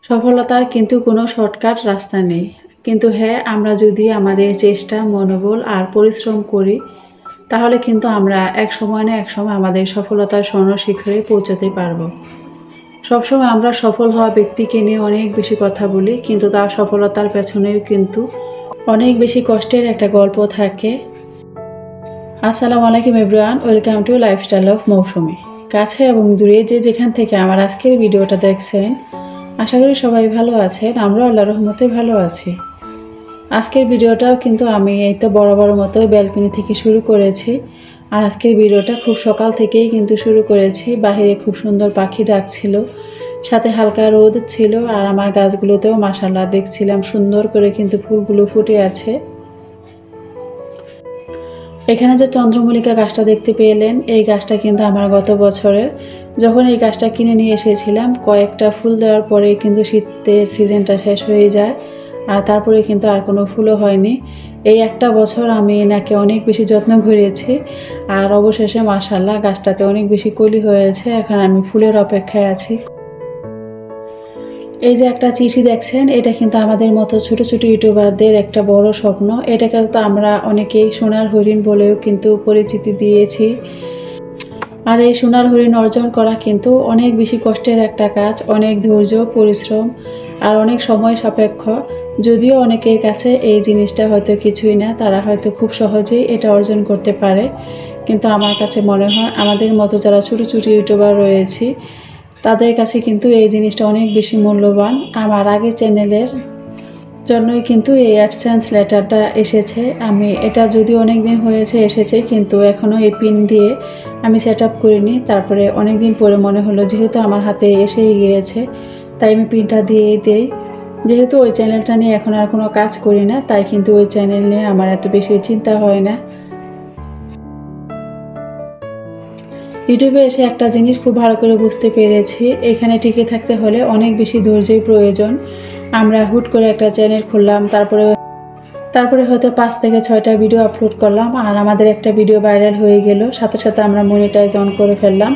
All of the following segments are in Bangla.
সফলতার কিন্তু কোনো শর্টকাট রাস্তা নেই, কিন্তু হ্যাঁ, আমরা যদি আমাদের চেষ্টা, মনোবল আর পরিশ্রম করি তাহলে কিন্তু আমরা এক সময় না এক সময় আমাদের সফলতার স্বর্ণ শিখরে পৌঁছাতে পারবো। সবসময় আমরা সফল হওয়া ব্যক্তিকে নিয়ে অনেক বেশি কথা বলি, কিন্তু তার সফলতার পেছনেও কিন্তু অনেক বেশি কষ্টের একটা গল্প থাকে। আসসালামু আলাইকুম everyone, welcome to lifestyle of Mousumi. কাছে এবং দূরে যে যেখান থেকে আমার আজকের ভিডিওটা দেখছেন, আশা করি সবাই ভালো আছেন। আমরাও আল্লাহর রহমতে ভালো আছি। আজকের ভিডিওটাও কিন্তু আমি এই তো বড় মতো ব্যালকনি থেকে শুরু করেছি। আর আজকের ভিডিওটা খুব সকাল থেকেই কিন্তু শুরু করেছি। বাহিরে খুব সুন্দর পাখি ডাকছিল, সাথে হালকা রোদ ছিল, আর আমার গাছগুলোতেও মাশাআল্লাহ দেখছিলাম সুন্দর করে কিন্তু ফুলগুলো ফুটে আছে। এখানে যে চন্দ্রমল্লিকা গাছটা দেখতে পেলেন, এই গাছটা কিন্তু আমার গত বছরের। যখন এই গাছটা কিনে নিয়ে এসেছিলাম, কয়েকটা ফুল দেওয়ার পরে কিন্তু শীতের সিজনটা শেষ হয়ে যায়, আর তারপরে কিন্তু আর কোনো ফুলও হয়নি। এই একটা বছর আমি এনাকে অনেক বেশি যত্ন করেছি, আর অবশেষে মাশাআল্লাহ গাছটাতে অনেক বেশি কলি হয়েছে। এখন আমি ফুলের অপেক্ষায় আছি। এই যে একটা চিঠি দেখছেন, এটা কিন্তু আমাদের মতো ছোট ছোট ইউটিউবারদের একটা বড় স্বপ্ন। এটাকে তো আমরা অনেকেই সোনার হরিণ বলেও কিন্তু পরিচিতি দিয়েছি। আর এই সোনার হরিণ অর্জন করা কিন্তু অনেক বেশি কষ্টের একটা কাজ, অনেক ধৈর্য, পরিশ্রম আর অনেক সময় সাপেক্ষ। যদিও অনেকের কাছে এই জিনিসটা হয়তো কিছুই না, তারা হয়তো খুব সহজেই এটা অর্জন করতে পারে, কিন্তু আমার কাছে মনে হয় আমাদের মতো যারা ছোটো ছোটো ইউটিউবার রয়েছি তাদের কাছে কিন্তু এই জিনিসটা অনেক বেশি মূল্যবান। আমার আগের চ্যানেলের জন্যই কিন্তু এই অ্যাডসেন্স লেটারটা এসেছে। আমি এটা যদিও অনেক দিন হয়েছে এসেছে, কিন্তু এখনও এই পিন দিয়ে আমি সেট আপ করিনি। তারপরে অনেক দিন পরে মনে হলো যেহেতু আমার হাতে এসেই গিয়েছে, তাই আমি পিনটা দিয়েই দেই। যেহেতু ওই চ্যানেলটা নিয়ে এখন আর কোনো কাজ করি না, তাই কিন্তু ওই চ্যানেল নিয়ে আমার এত বেশি চিন্তা হয় না। ইউটিউবে এসে একটা জিনিস খুব ভালো করে বুঝতে পেরেছি, এখানে টিকে থাকতে হলে অনেক বেশি ধৈর্যের প্রয়োজন। আমরা হুট করে একটা চ্যানেল খুললাম, তারপরে হয়তো 5 থেকে 6টা ভিডিও আপলোড করলাম, আর আমাদের একটা ভিডিও ভাইরাল হয়ে গেল, সাথে সাথে আমরা মনিটাইজ অন করে ফেললাম,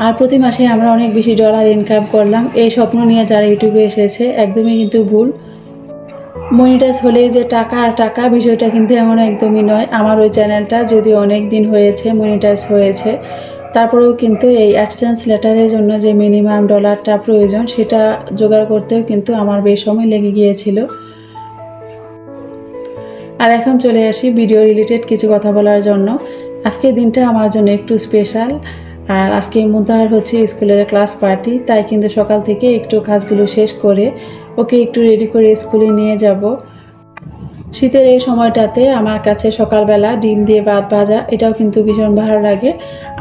আর প্রতি মাসে আমরা অনেক বেশি ডলার ইনকাম করলাম। এই স্বপ্ন নিয়ে যারা ইউটিউবে এসেছে একদমই কিন্তু ভুল। মনিটাইজ হলেই যে টাকা আর টাকা, বিষয়টা কিন্তু এমন একদমই নয়। আমার ওই চ্যানেলটা যদি অনেক দিন হয়েছে মনিটাইজ হয়েছে, তারপরেও কিন্তু এই অ্যাডসেন্স লেটারের জন্য যে মিনিমাম ডলারটা প্রয়োজন, সেটা জোগাড় করতেও কিন্তু আমার বেশ সময় লেগে গিয়েছিল। আর এখন চলে আসি ভিডিও রিলেটেড কিছু কথা বলার জন্য। আজকের দিনটা আমার জন্য একটু স্পেশাল। আর আজকে মুদার হচ্ছে স্কুলের ক্লাস পার্টি, তাই কিন্তু সকাল থেকে একটু কাজগুলো শেষ করে ওকে একটু রেডি করে স্কুলে নিয়ে যাব। শীতের এই সময়টাতে আমার কাছে সকালবেলা ডিম দিয়ে ভাত ভাজা এটাও কিন্তু ভীষণ ভালো লাগে।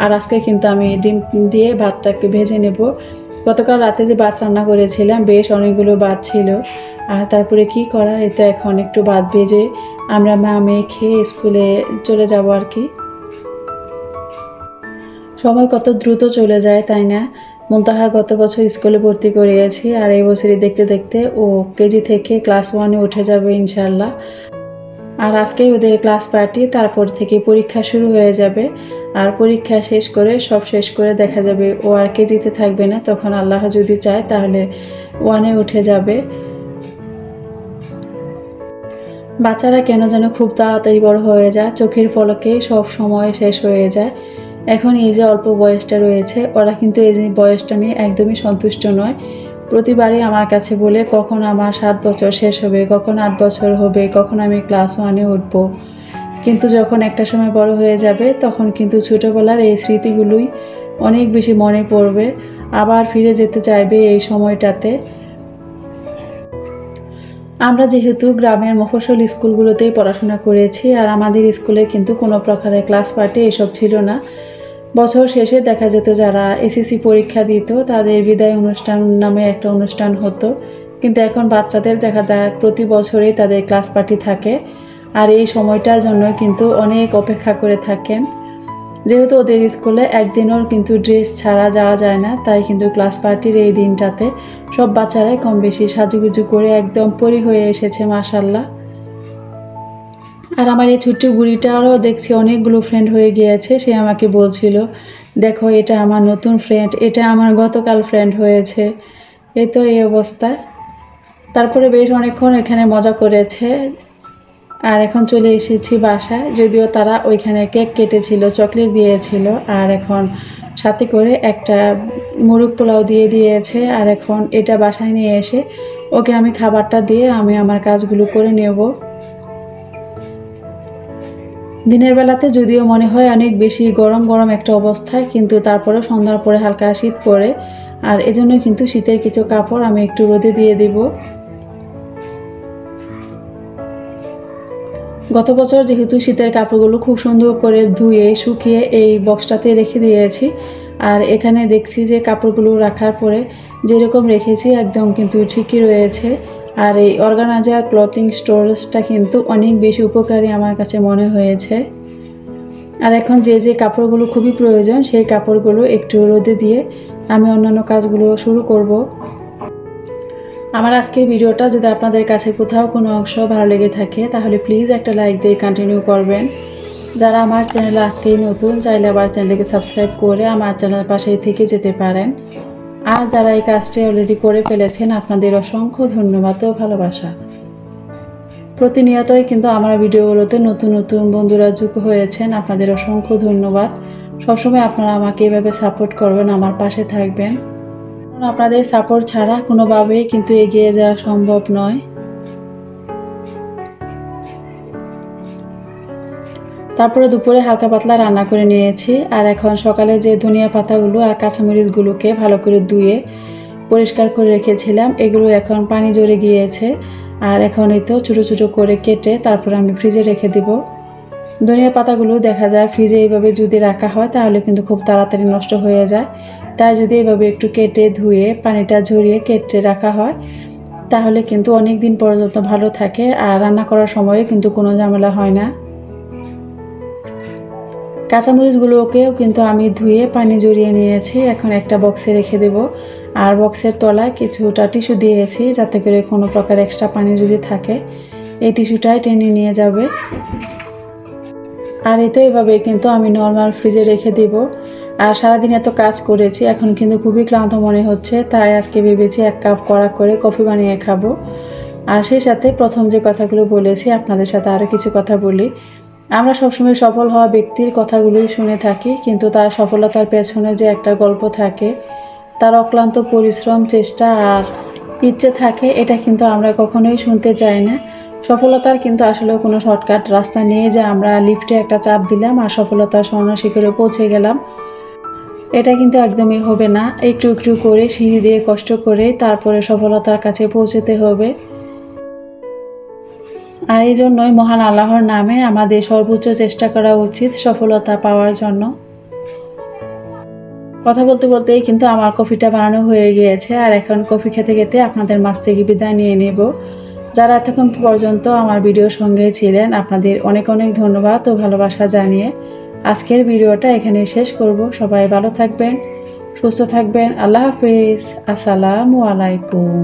আর আজকে কিন্তু আমি ডিম দিয়ে ভাতটাকে ভেজে নেব। গতকাল রাতে যে ভাত রান্না করেছিলাম, বেশ অনেকগুলো ভাত ছিল, আর তারপরে কি করার, এতে এখন একটু ভাত ভেজে আমরা মা মেয়ে খেয়ে স্কুলে চলে যাব আর কি। সময় কত দ্রুত চলে যায়, তাই না? মুনতাহা গত বছর স্কুলে ভর্তি করিয়েছি, আর এই বছরই দেখতে দেখতে ও কেজি থেকে ক্লাস 1-এ উঠে যাবে ইনশাল্লাহ। আর আজকেই ওদের ক্লাস পার্টি, তারপর থেকে পরীক্ষা শুরু হয়ে যাবে। আর পরীক্ষা শেষ করে সব শেষ করে দেখা যাবে ও আর কেজিতে থাকবে না, তখন আল্লাহ যদি চায় তাহলে 1-এ উঠে যাবে। বাচ্চারা কেন যেন খুব তাড়াতাড়ি বড় হয়ে যায়, চোখের পলকে সব সময় শেষ হয়ে যায়। এখন এই যে অল্প বয়সটা রয়েছে, ওরা কিন্তু এই যে বয়সটা নিয়ে একদমই সন্তুষ্ট নয়। প্রতিবারই আমার কাছে বলে কখন আমার 7 বছর শেষ হবে, কখন 8 বছর হবে, কখন আমি ক্লাস 1-এ উঠব। কিন্তু যখন একটা সময় বড় হয়ে যাবে, তখন কিন্তু ছোটোবেলার এই স্মৃতিগুলোই অনেক বেশি মনে পড়বে, আবার ফিরে যেতে চাইবে এই সময়টাতে। আমরা যেহেতু গ্রামের মফস্বল স্কুলগুলোতেই পড়াশোনা করেছি, আর আমাদের স্কুলে কিন্তু কোনো প্রকারের ক্লাস পার্টি এসব ছিল না। বছর শেষে দেখা যেত যারা এসএসসি পরীক্ষা দিত তাদের বিদায় অনুষ্ঠান নামে একটা অনুষ্ঠান হতো, কিন্তু এখন বাচ্চাদের দেখা যায় প্রতি বছরেই তাদের ক্লাস পার্টি থাকে, আর এই সময়টার জন্য কিন্তু অনেক অপেক্ষা করে থাকেন। যেহেতু ওদের স্কুলে একদিনও কিন্তু ড্রেস ছাড়া যাওয়া যায় না, তাই কিন্তু ক্লাস পার্টির এই দিনটাতে সব বাচ্চারাই কম বেশি সাজুগুজু করে একদম পরি হয়ে এসেছে মাশাল্লাহ। আর আমার এই ছোট্ট বুড়িটারও দেখছি অনেকগুলো ফ্রেন্ড হয়ে গিয়েছে। সে আমাকে বলছিল, দেখো এটা আমার নতুন ফ্রেন্ড, এটা আমার গতকাল ফ্রেন্ড হয়েছে। এই তো এই অবস্থা। তারপরে বেশ অনেকক্ষণ এখানে মজা করেছে, আর এখন চলে এসেছি বাসায়। যদিও তারা ওইখানে কেক কেটেছিল, চকলেট দিয়েছিল, আর এখন সাথে করে একটা মুরগ পোলাও দিয়ে দিয়েছে। আর এখন এটা বাসায় নিয়ে এসে ওকে আমি খাবারটা দিয়ে আমি আমার কাজগুলো করে নেব। দিনের বেলাতে যদিও মনে হয় অনেক বেশি গরম গরম একটা অবস্থায়, কিন্তু তারপরে সন্ধ্যার পরে হালকা শীত পড়ে, আর এজন্য কিন্তু শীতের কিছু কাপড় আমি একটু রোদে দিয়ে দেব। গত বছর যেহেতু শীতের কাপড়গুলো খুব সুন্দর করে ধুয়ে শুকিয়ে এই বক্সটাতে রেখে দিয়েছি, আর এখানে দেখছি যে কাপড়গুলো রাখার পরে যেরকম রেখেছি একদম কিন্তু ঠিকই রয়েছে। আর এই অর্গানাইজার ক্লথিং স্টোরেজটা কিন্তু অনেক বেশি উপকারী আমার কাছে মনে হয়েছে। আর এখন যে যে কাপড়গুলো খুবই প্রয়োজন সেই কাপড়গুলো একটু রোদে দিয়ে আমি অন্যান্য কাজগুলো শুরু করব। আমার আজকের ভিডিওটা যদি আপনাদের কাছে কোথাও কোনো অংশ ভালো লেগে থাকে তাহলে প্লিজ একটা লাইক দিয়ে কন্টিনিউ করবেন। যারা আমার চ্যানেলে আজকেই নতুন চাইলে আবার চ্যানেলকে সাবস্ক্রাইব করে আমার চ্যানেলের পাশেই থেকে যেতে পারেন। আর যারা এই কাজটি অলরেডি করে ফেলেছেন আপনাদের অসংখ্য ধন্যবাদ ও ভালোবাসা। প্রতিনিয়তই কিন্তু আমার ভিডিওগুলোতে নতুন নতুন বন্ধুরা যুক্ত হয়েছেন, আপনাদের অসংখ্য ধন্যবাদ। সবসময় আপনারা আমাকে এভাবে সাপোর্ট করবেন, আমার পাশে থাকবেন। আপনাদের সাপোর্ট ছাড়া কোনোভাবেই কিন্তু এগিয়ে যাওয়া সম্ভব নয়। তারপরে দুপুরে হালকা পাতলা রান্না করে নিয়েছি, আর এখন সকালে যে ধনিয়া পাতাগুলো আর কাঁচামরিচগুলোকে ভালো করে ধুয়ে পরিষ্কার করে রেখেছিলাম এগুলো এখন পানি জড়ে গিয়েছে, আর এখন এই তো ছোটো ছোটো করে কেটে তারপরে আমি ফ্রিজে রেখে দিব। ধনিয়া পাতাগুলো দেখা যায় ফ্রিজে এইভাবে যদি রাখা হয় তাহলে কিন্তু খুব তাড়াতাড়ি নষ্ট হয়ে যায়, তাই যদি এইভাবে একটু কেটে ধুয়ে পানিটা ঝরিয়ে কেটে রাখা হয় তাহলে কিন্তু অনেক দিন পর্যন্ত ভালো থাকে, আর রান্না করার সময়ও কিন্তু কোনো ঝামেলা হয় না। কাঁচামরিচগুলোকেও কিন্তু আমি ধুয়ে পানি জড়িয়ে নিয়েছি, এখন একটা বক্সে রেখে দেব। আর বক্সের তলায় কিছুটা টিস্যু দিয়েছি যাতে করে কোনো প্রকার এক্সট্রা পানি যদি থাকে এই টিস্যুটাই টেনে নিয়ে যাবে। আর এই তো এইভাবে কিন্তু আমি নর্মাল ফ্রিজে রেখে দেব। আর সারাদিন এত কাজ করেছি এখন কিন্তু খুবই ক্লান্ত মনে হচ্ছে, তাই আজকে ভেবেছি 1 কাপ কড়া করে কফি বানিয়ে খাবো। আর সেই সাথে প্রথম যে কথাগুলো বলেছি আপনাদের সাথে আরও কিছু কথা বলি। আমরা সবসময় সফল হওয়া ব্যক্তির কথাগুলোই শুনে থাকি, কিন্তু তার সফলতার পেছনে যে একটা গল্প থাকে, তার অক্লান্ত পরিশ্রম, চেষ্টা আর ইচ্ছে থাকে, এটা কিন্তু আমরা কখনোই শুনতে চাই না। সফলতার কিন্তু আসলে কোনো শর্টকাট রাস্তা নেই যে আমরা লিফটে একটা চাপ দিলাম আর সফলতার স্বর্ণশিখরে পৌঁছে গেলাম। এটা কিন্তু একদমই হবে না। একটু একটু করে সিঁড়ি দিয়ে কষ্ট করে তারপরে সফলতার কাছে পৌঁছতে হবে। আর এই জন্যই মহান আল্লাহর নামে আমাদের সর্বোচ্চ চেষ্টা করা উচিত সফলতা পাওয়ার জন্য। কথা বলতে বলতেই কিন্তু আমার কফিটা বানানো হয়ে গিয়েছে, আর এখন কফি খেতে খেতে আপনাদের মাঝ থেকে বিদায় নিয়ে নেব। যারা এতক্ষণ পর্যন্ত আমার ভিডিওর সঙ্গে ছিলেন আপনাদের অনেক অনেক ধন্যবাদ ও ভালোবাসা জানিয়ে আজকের ভিডিওটা এখানে শেষ করব। সবাই ভালো থাকবেন, সুস্থ থাকবেন। আল্লাহ হাফেজ। আসসালামু আলাইকুম।